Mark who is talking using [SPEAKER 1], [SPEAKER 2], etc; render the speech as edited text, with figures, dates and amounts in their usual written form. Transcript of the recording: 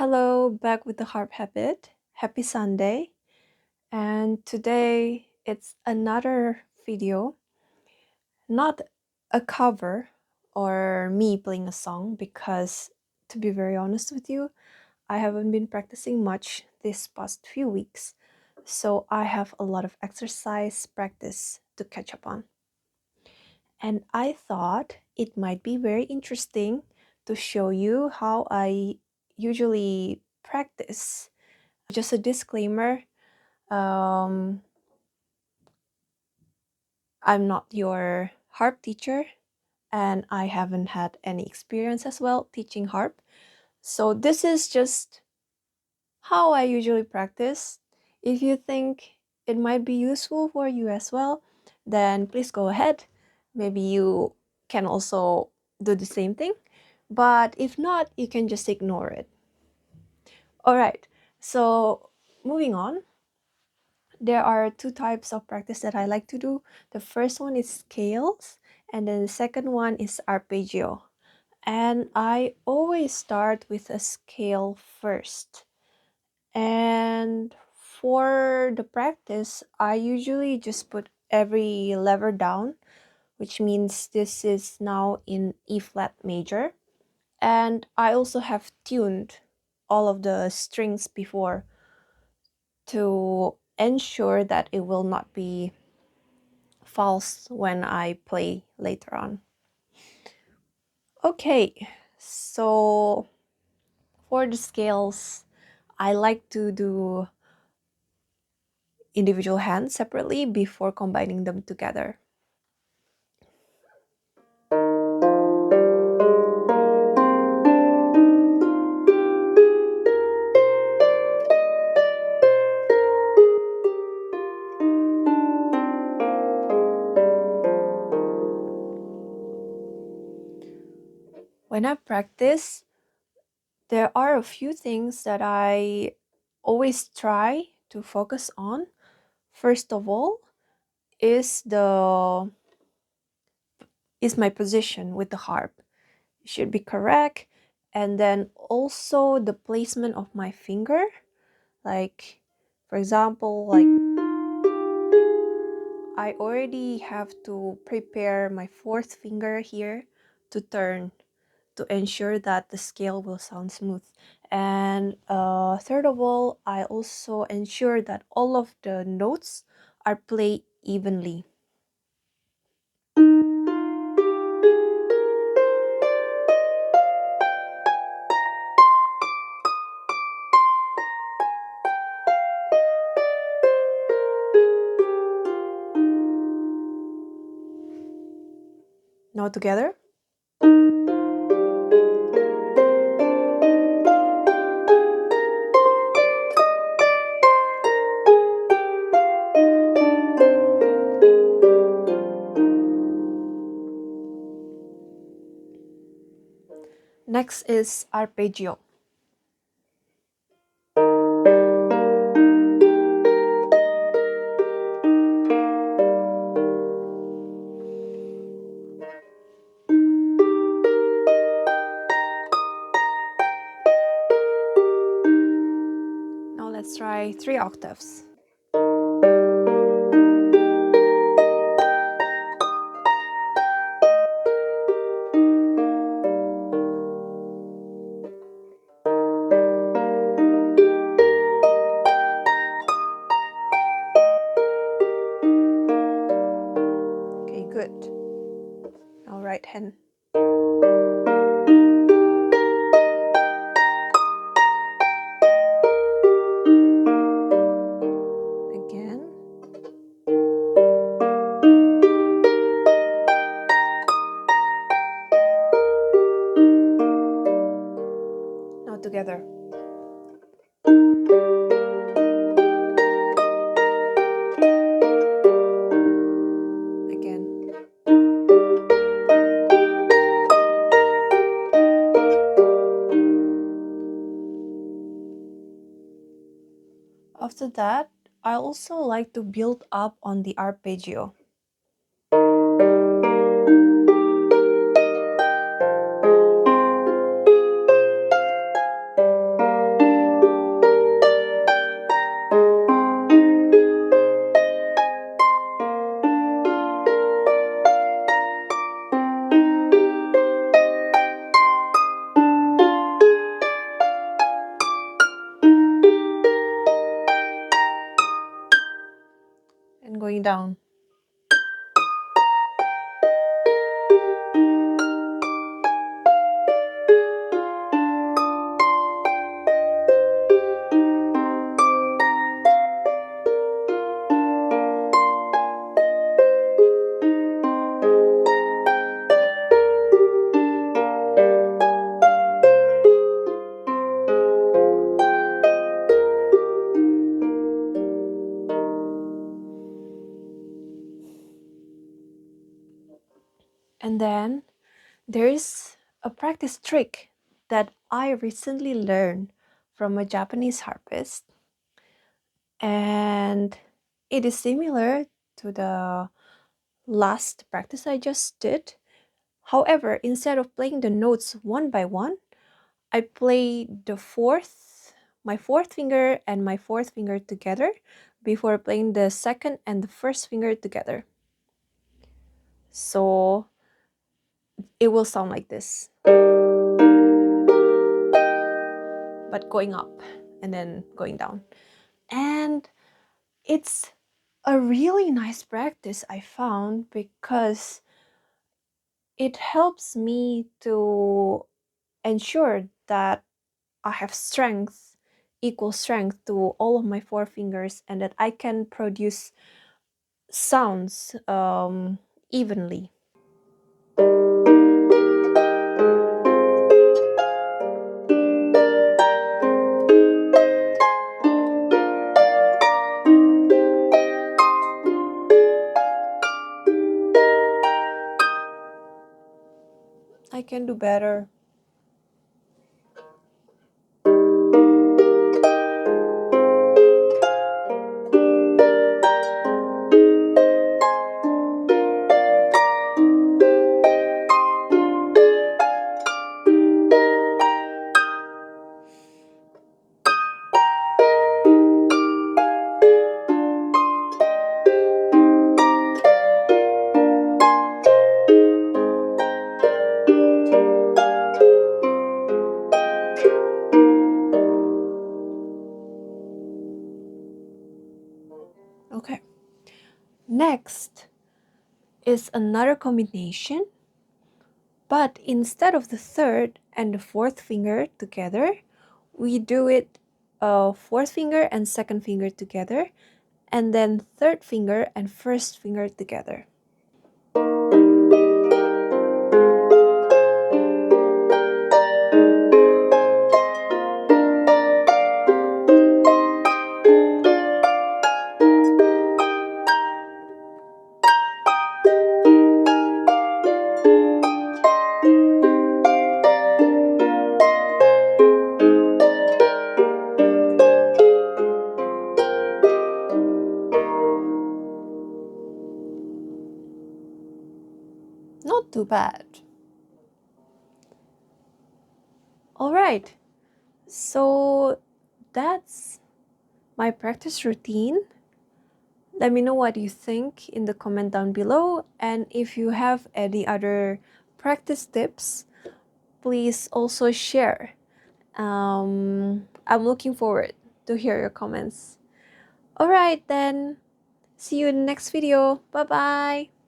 [SPEAKER 1] Hello, back with the Harp Habit. Happy Sunday. And today it's another video, not a cover or me playing a song, because to be very honest with you, I haven't been practicing much this past few weeks. So I have a lot of exercise practice to catch up on. And I thought it might be very interesting to show you how I usually practice. Just a disclaimer, um, I'm not your harp teacher, and I haven't had any experience as well teaching harp. So this is just how I usually practice. If you think it might be useful for you as well, then please go ahead. Maybe you can also do the same thing. But if not, you can just ignore it. All right, so moving on. There are two types of practice that I like to do. The first one is scales, and then the second one is arpeggio. And I always start with a scale first. And for the practice, I usually just put every lever down, which means this is now in E flat major. And I also have tuned all of the strings before to ensure that it will not be false when I play later on. Okay, so for the scales, I like to do individual hands separately before combining them together. When I practice, there are a few things that I always try to focus on. First of all, is my position with the harp. It should be correct, and then also the placement of my finger. Like, for example, like I already have to prepare my fourth finger here to turn to ensure that the scale will sound smooth. And third of all, I also ensure that all of the notes are played evenly. Now together. Next is arpeggio. Now let's try 3 octaves. Okay, good. Now right hand. Again. Now together. Again. After that, I also like to build up on the arpeggio. going down. And then there's a practice trick that I recently learned from a Japanese harpist, and it is similar to the last practice I just did. However, instead of playing the notes one by one, I play my fourth finger and my fourth finger together before playing the second and the first finger together. So it will sound like this, but going up and then going down. And it's a really nice practice, I found, because it helps me to ensure that I have strength, equal strength to all of my four fingers, and that I can produce sounds evenly. I can do better. Okay. Next is another combination, but instead of the third and the fourth finger together, we do it fourth finger and second finger together, and then third finger and first finger together. Not too bad. All right, so that's my practice routine. Let me know what you think in the comment down below, and if you have any other practice tips, please also share. I'm looking forward to hear your comments. All right, then. See you in the next video. Bye bye.